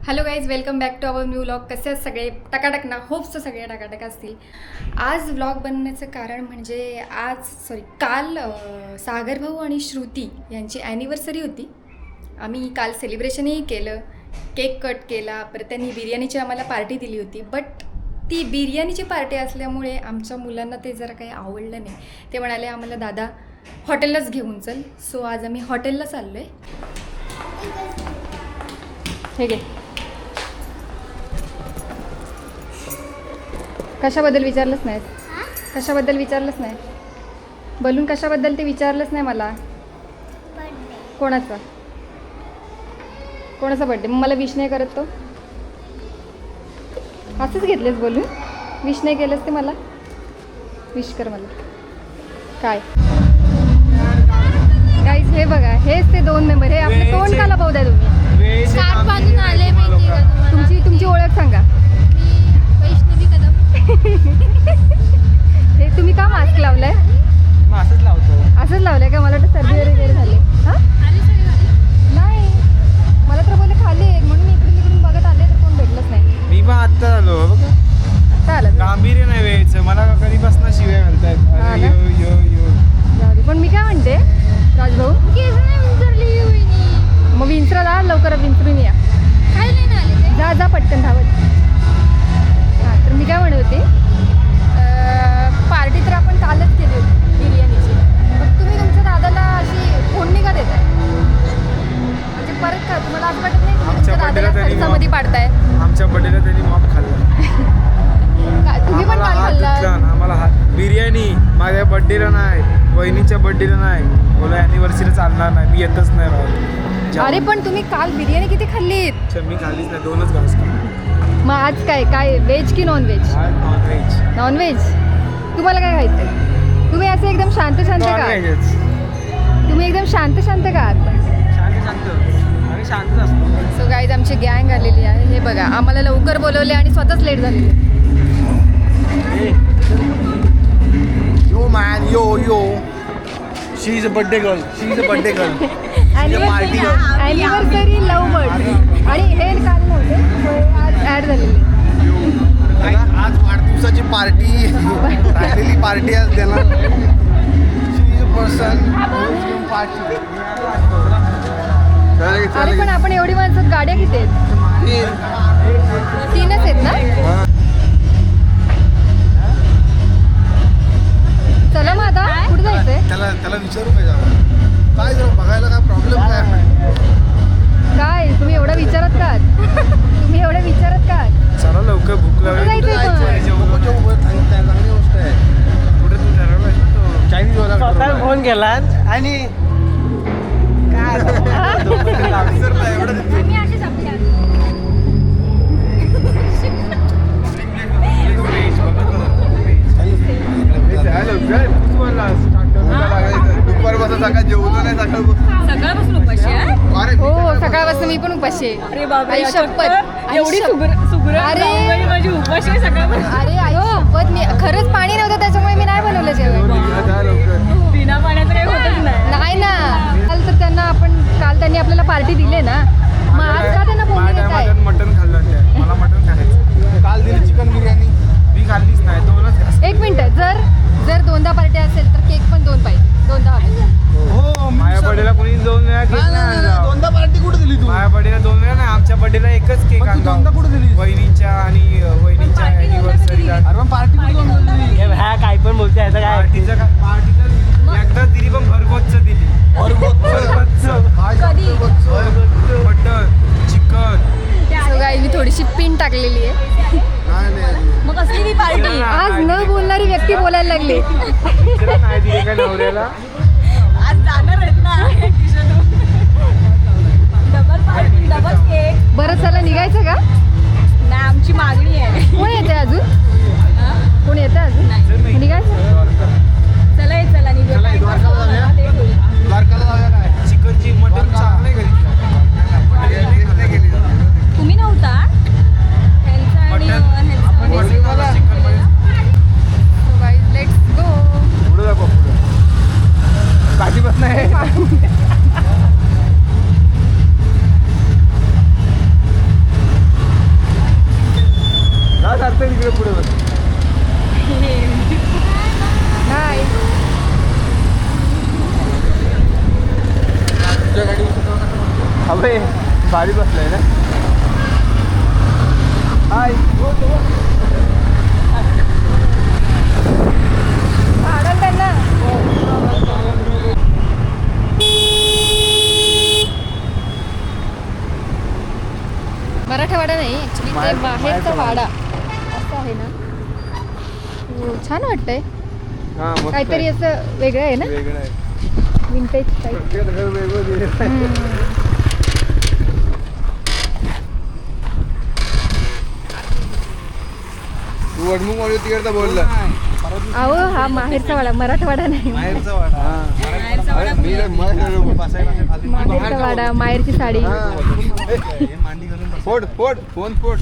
Hello guys, welcome back to our new vlog. कसे आहेत सगळे? टकाटक ना? होप्स सगळे टकाटक असतील. आज व्लॉग बनवण्याचं कारण म्हणजे काल सागर भाऊ आणि श्रुती यांची ॲनिव्हर्सरी होती. आम्ही काल सेलिब्रेशनही केलं, केक कट केला, परत त्यांनी बिर्याणीची आम्हाला पार्टी दिली होती. बट ती बिर्याणीची पार्टी असल्यामुळे आमच्या मुलांना ते जरा काही आवडलं नाही. ते म्हणाले आम्हाला दादा हॉटेललाच घेऊन चल. सो आज आम्ही हॉटेलला चाललो आहे. हे घे. कशाबद्दल विचारलंच नाही? कशाबद्दल विचारलंच नाही? बलून कशाबद्दल ते विचारलंच नाही मला. कोणाचा बर्थडे? मग मला विश नाही करत तो? असंच घेतलेस बलून? विश नाही केलंस ते मला? विश कर मला. काय गाईज, हे बघा, हेच ते दोन मेंबर. हे आपलं तोंड का लपवत आहे तुम्ही? स्कार्फ बांधून आले माहिती का तुम्हाला? तुमची ओळख सांगा. मी वैष्णवी कदम. हे तुम्ही का मास्क लावलाय? असंच लावलंय का? मला वाटतं सर्दी वगैरे झाली. हां नाही, मला तर बोलले खाली आहे म्हणून मी इकडून बघत आले तर कोण भेटलंच नाही. मी पण आत्ता आलो. आता आलं गांभीर्य नाही वेळेचं. मला कधीपासून शिव्या घालतायत. हा ना? जाऊ दे. पण मी काय म्हणते राजभाऊ, केस नाही विचारली वहिनी. मग विंचरा जा, लवकर विंचरून या. काय नाही ना आले ते? जा पटकन धावत. हां, तर मी काय म्हणत होते, पार्टी तर आपण कालच केली होती बिर्याणीची. मग तुम्ही तुमच्या दादाला अशी फोडणी का देताय? म्हणजे परत का तुम्हाला असं वाटत नाही तुम्ही तुमच्या दादाला खर्चामध्ये पाडताय? आमच्या बर्थडेला त्यांनी मॉप खाल्ला. तुम्ही पण काल खाल्ला? आम्हाला बिर्याणी माझ्या बर्थडेला नाही, वहिनीच्या बर्थडेला नाही. बोला ॲनिव्हर्सरी चालणार नाही, मी येतच नाही राहत. अरे पण तुम्ही काल बिर्याणी किती खाल्लीत? मी खाल्लीच नाही, 2च घास खाल्ले. मग आज काय व्हेज की नॉन व्हेज? नॉनव्हेज. नॉनव्हेज. तुम्हाला काय खायचंय? तुम्ही असं एकदम शांत का? तुम्ही एकदम शांत का आहात? आम्ही शांतच असतो. सो गाईज, आमची गँग आलेली आहे. हे बघा, आम्हाला लवकर बोलवले आणि स्वतःच लेट झालेले. Yo man, yo. She's a birthday girl. Party girl. Anniversary love bird. आणि हे काल नव्हते, आज ॲड झालेले. आज वाढदिवसाची पार्टी राहिलेली पार्टी आज देणार. She is a person who's party. अरे पण आपण एवढी माणसं, गाड्या किती आहेत? 3च आहेत ना? चला मग आता कुठे जायचंय? त्याला विचारू काय जाऊ? काय जरा बघायला काय प्रॉब्लेम काय तुम्ही एवढं विचारत का? चला लवकर, भूक कुठे लागली. जायचंय पण? चांगली गोष्ट आहे. कुठे तू ठरवलं? चायनीज वाला फोन केला आणि आम्ही असेच आपल्या दुपारपासून सकाळ जेवलो नाही. सकाळपासून उपाशी आहे. हो, सकाळपासून मी पण उपाशी आहे. अरे बाबा, आई शपथ. एवढी सुग्र अरे माझी उपाशी आहे सकाळपासून. अरे आई शपथ, मी खरंच पाणी नव्हतं त्याच्यामुळे मी नाही बनवलं जेवण. बिना पाण्याचं काही होतच नाही. नाही ना, काल त्यांनी आपल्याला पार्टी दिली ना, मग आज का त्यांना फोन देत आहे? मटन खाल्लं त्या. मला मटन खायचं. काल दिली चिकन बिर्याणी. मी खाल्लीच नाही, 2च घास. एक मिनिट, जर 2दा पार्टी असेल तर केक पण 2 पाहिजे. 2दा हवे. हो, माझ्या बर्थडेला कोणी 2 वेळा केक नाही आणला. 2दा पार्टी कुठे दिली तू? माझ्या बर्थडेला 2 वेळा नाही, आमच्या बर्थडेला एकच केक पण तू आणला. 2दा कुठे दिली? वहिनीच्या ॲनिव्हर्सरीला. अरे पण पार्टी कुठे दिली? काय पण बोलते आता काय पार्टीचं एकदा दिली, पण भरगोतचं दिली. Mutton, chicken. सो गाईज, मी थोडीशी पिन टाकलेली आहे. मग कसली ती पार्टी? आज न बोलणारी व्यक्ती बोलायला लागली. तिला नाही दिली का नवऱ्याला? आज जाणार आहेत ना. Double party, double cake. बरं, चला निघायचं का? नाही, आमची मागणी आहे. कोण येते अजून? कोण येतं अजून? नाही. निघायचं? चला निघू. द्वारकाला जाऊया काय? चिकनची मटन चांगलं आहे घरी. तुम्ही नव्हता ह्यांचा आणि चिकन लेट्स गो. पुढे दाखव पुढे. अबे भारी बसलाय ना. हाय आनंद त्यांना. मराठवाडा नाही ऍक्च्युली ते माहेर- बाहेरचा माहेरचा वाडा असं आहे ना. हो, छान वाटतंय. हा मस्त काहीतरी आहे. असं वेगळं आहे ना, वेगळं आहे. Vintage type. प्रत्येक घर वेगळं दिलेलं आहे. तू वडमुख म्हणून तिकडचा बोलला अहो हा माहेरचा वाडा, मराठवाडा नाही. माहेरचा वाडा. अरे, मी काय बसायला खाली माहेरचा वाडा, माहेरची साडी. हे मांडी घालून बस. फोड फोड फोन फोड.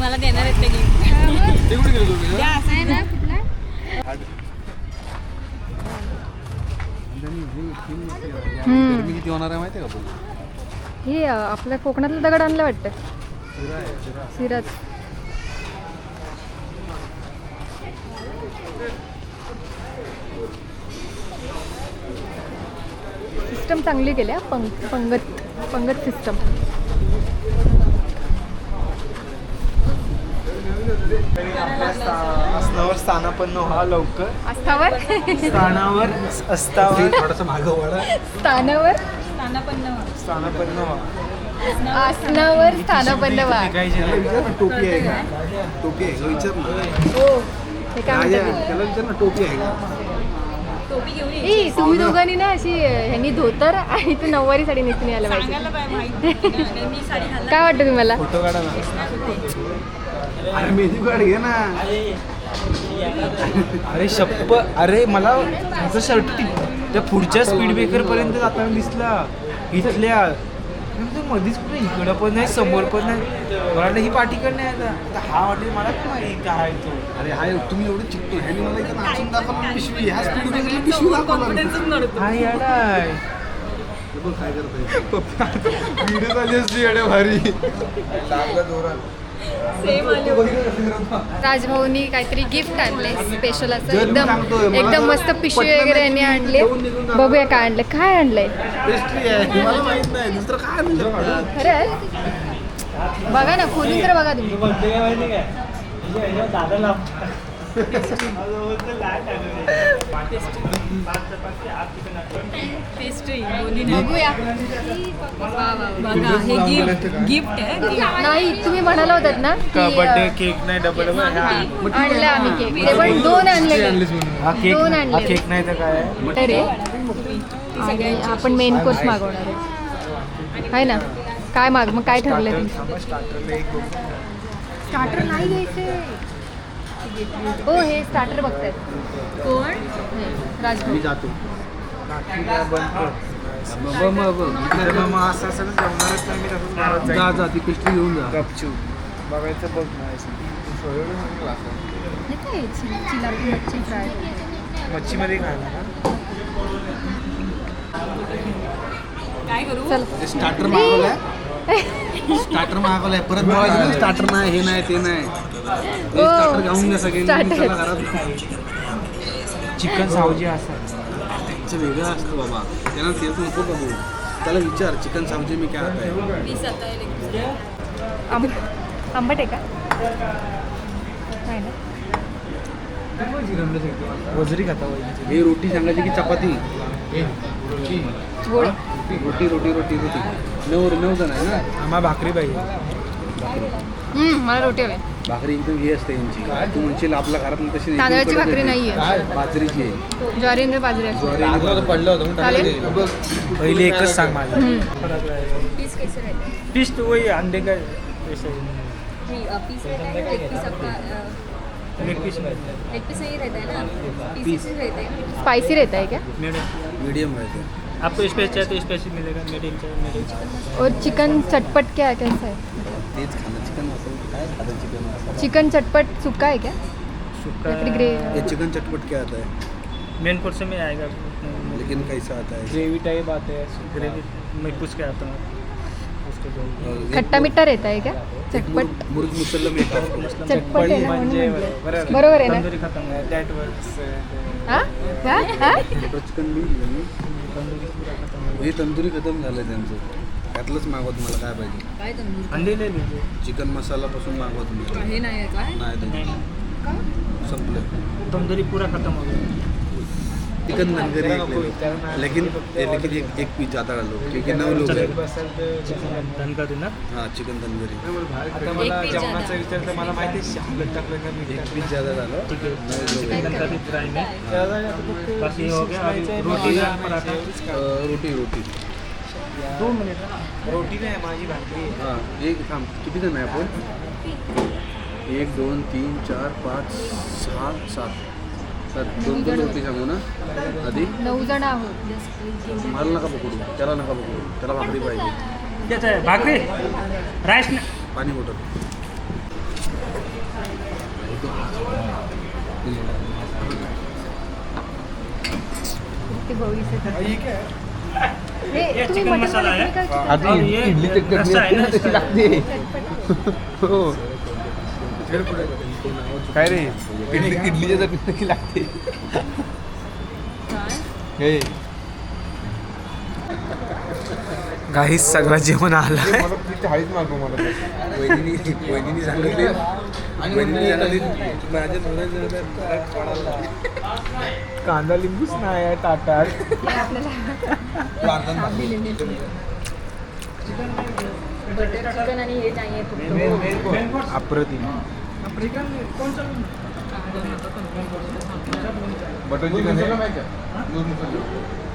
मला देणार आहेत ते गिफ्ट. ते कुठे गेलो तू? असं आहे ना कुठला गरमी किती होणार आहे माहिती आहे का तुला? हे आपल्या कोकणातलं दगड आणलं वाटतं. सिराज. सिस्टम चांगली केल्या. पंगत सिस्टम. असण्यावर स्थानापन्न व्हा लवकर. आस्थावर स्थानावर अस्तावर थोडंसं मागं वळा. स्थानावर स्थानापन्न व्हा. आसनावर स्थानापन्न व्हा. निघायचे नाही. विचार ना, टोपी आहे का? टोपी आहे का? विचार ना. हो हे काय राजा, म्हणतात. त्याला विचार ना, टोपी आहे का? टोपी घेऊन ये. ए तुम्ही दोघांनी ना अशी ह्यांनी धोतर आणि तू नऊवारी साडी नेसून यायला पाहिजे. सांगायला पाहिजे माहिती नाही ना. मी साडी घालणार. काय वाटतं तुम्हाला? फोटो काढा ना. अरे मेहंदी कार्ड घे ना. अरे शप्प. अरे मला माझं शर्ट त्या पुढच्या स्पीड ब्रेकर पर्यंत जाताना दिसला. इथल्या मध्येच कुठे इकडं पण नाही समोर पण नाही. मला वाटलं ही पाठीकडे नाही आता हा वाटेल मला काय माहिती काय तो. अरे हाय तुम्ही एवढे चिकतो ह्यानी मला इथं नाचून दाखवलं पिशवी. ह्या स्पीड ब्रेकरला पिशवी दाखवलं. हा येडाय. हे बघ काय करतोय. व्हिडिओ झाली असती येड्या भारी. सेम आली. राजभाऊनी काहीतरी गिफ्ट आणले स्पेशल असं. जर मी सांगतोय, मला एकदम जर मस्त पिशवी पटलं वगैरे नाही, यांनी तुम्ही आणले. घेऊन निघून जा. बघूया काय आणलंय. काय आणलंय पेस्ट्री आहे मला माहित नाही दुसरं काय आणू शकतो. खरंच? बघा ना खोलून तर बघा तुम्ही. पेस्ट्री बोलली नाही. बघूया. बघा हे गिफ्ट आहे. gift. नाही तुम्ही म्हणाला होतात ना की, बर्थडे केक नाही डबल आणलं आम्ही केक. ते पण दोन आणले. हा केक दोन हा आणले. केक नाही तर काय आहे? अरे आणि आपण मेन कोर्स मागवणार आहे है ना. काय मग काय ठरलंय तुमचं? थांबा, स्टार्टरला एक बघू. स्टार्टर नाही घ्यायचे. हो हे स्टार्टर बघतायत कोण? राजभाऊ. मी जातो. बाकीला बंद कर. मग अरे मग असं असं जमणारच नाही. मी तसंच मारत जा जाईन. जा ती पेस्ट्री घेऊन जा. गपचूप बघायचं बघ नाही. हे काय चिलापी मच्छी फ्राय. मच्छीमध्ये खायला ना. काय करू? चल स्टार्टर मागवलाय. स्टार्टर मागवलाय परत बोलायचं स्टार्टर नाही हे नाही ते नाही. स्टार्टर घेऊन घ्या सगळे. Starter. चला घरात. चिकन सावजी असं. त्यांचं वेगळं असतं बाबा. त्यांना तेच नको बघू. त्याला विचार चिकन सावजी मी काय आता आहे. मी स्वतः आंबट आहे का? नाही ना. वजरी खाता वहिनी. हे रोटी सांगायची की चपाती. गोड. रोटी रोटी रोटी रोटी. नऊ जण आहे ना. आम्हाला भाकरी पाहिजे. मला रोटी हवी. भाकरी एकदम हे असते यांची. तू म्हणशील आपल्या घरात तशी एकदम तांदळाची कडक भाकरी येते. नाहीये. बाजरीची आहे. ज्वारी बाजरी असते. ज्वारी पडलं होतं चालेल. पहिले एकच सांग मला. पीस कैसे रहता है? फिश तो वही अंडे का पीस रहता है लेग पीस आपका लेग पीस लेग पीस नहीं रहता है ना. पीसेस रहते हैं. स्पाइसी रहता है क्या? मीडियम राहते. आपको स्पेस चाहिए तो स्पेस मिलेगा. मीडियम चाहिए मीडियम. और चिकन चटपट क्या है, कैसा है? तेच खाणं चिकन असेल काय खाणं चिकन असेल. चिकन चटपट सूखा है क्या? सुक्का या फिर ग्रे? ये चिकन चटपट क्या आता है मेन कोर्स में आएगा. लेकिन कैसा आता है. ग्रेवी टाइप आते हैं. ग्रेवी मैं कुछ क्या आता हूँ उसको जो खट्टा मिठा रहता है क्या? चटपट मुर्ग मुसल्लम एक असतो. चटपट आहे ना म्हणून म्हणजे म्हटलं. बरोबर आहे ना? तंदुरी खतम है. That works. हा? हा? बटर चिकन मी हे तंदुरी खतम झालं त्यांचं. त्यातलंच मागवा तुम्हाला काय पाहिजे. काय तंदूर अंडे चिकन मसालापासून मागवा तुम्ही. हे नाही आहे काय नाही संपलं. तंदुरी पुरा खतम हो गया. चिकन तंदूरी लेकिन एक पीस ज़्यादा डालो क्योंकि 9 लोग हैं. हाँ चिकन तंदूरी आता मला पीस जेवणाचं ज्यादा. विचार तर मला माहिती आहे शाहगट टाकलं का मी एक पीस ज़्यादा डालो. 9 लोग हैं. बाकी हो गया रोटी पराठा रोटी 2 मिनिट रोटी नाही माझी भाकरी आहे. हाँ एक थांब किती जण आहे आपण. 1 2 3 4 5 6 7 2 रोटी सांगू ना आधी. 9 जण आहोत. मला नका पकडू त्याला नका पकडू त्याला भाकरी पाहिजे. त्याचं आहे भाकरी राईस ना पाणी बॉटल. चिकन मसाला आहे आधी इडली रस्सा आहे ना रस्सा आहे. हो काय रे इडलीच्या चटणी लागते. काय काही सगळं जेवण आलं वहिनी सांगितले माझ्या कांदा लिंबूच नाही आहे ताटात. बटर चिकन आणि हे नाही आहे फक्त अप्रतिम. बटर चिकन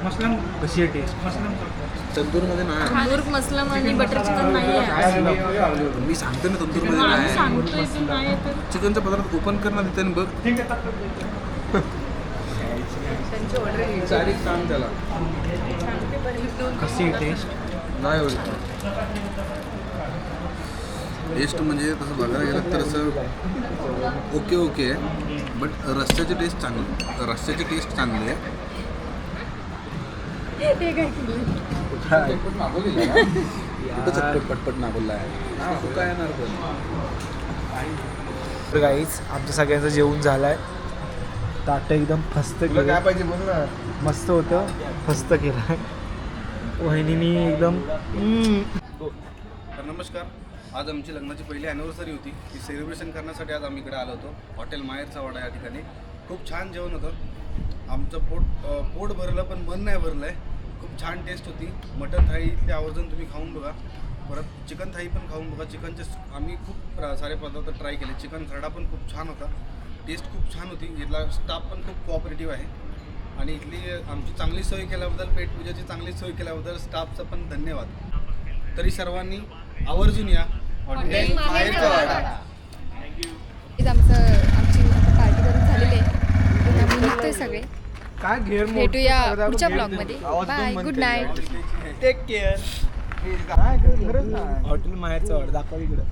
मसलम कशी आहे टेस्ट मसलम तंदूरमध्ये नाही. तंदूर मसलम आणि बटर चिकन नाही आहे मी सांगतो ना तंदूरमध्ये आम्ही नाही. सांगतोय की नाही आहे तर चिकनचा पदार्थ ओपन करणार तिथे बघ. त्यांची ऑर्डर घ्यायची चारी काम त्याला कशी आहे टेस्ट. नाही एवढी टेस्ट म्हणजे तसं बघायला गेलं तर असं ओके आहे बट रस्त्याची टेस्ट चांगली आहे. कुठं चटपट पटपट नागोला आहे तू काय येणार पण. तर गाईच आमचं सगळ्यांचं जेवण झालं आहे. ताटं एकदम फस्त तुला काय केलं पाहिजे बोल ना. मस्त होतं फस्त केलं आहे वहिनीनी एकदम तर नमस्कार. आज आमची लग्नाची पहिली ॲनिव्हर्सरी होती. ती सेलिब्रेशन करण्यासाठी आज आम्ही इकडे आलो होतो. हॉटेल माहेरचा वाडा या ठिकाणी. खूप छान जेवण होतं. आमचं पोट भरलं पण मन नाही भरलं आहे. खूप छान टेस्ट होती. मटन थाळी इथले आवर्जून तुम्ही खाऊन बघा. परत चिकन थाळी पण खाऊन बघा. चिकनचे आम्ही खूप सारे पदार्थ ट्राय केले. चिकन खरडा पण खूप छान होता. टेस्ट खूप छान होती. इथला स्टाफ पण खूप कोऑपरेटिव्ह आहे आणि इथली आमची चांगली सोय केल्याबद्दल पेटपूजाची चांगली सोय केल्याबद्दल स्टाफचा पण धन्यवाद. तरी सर्वांनी आवर्जून या हॉटेल माहेरचा वाडा. आमची आता पार्टी करून झालेली आहे. आम्ही निघतोय सगळे. काय घेर भेटूया पुढच्या ब्लॉगमध्ये. Bye good night. Take care. Hotel माहेरचा वाडा दाखवा इकडं.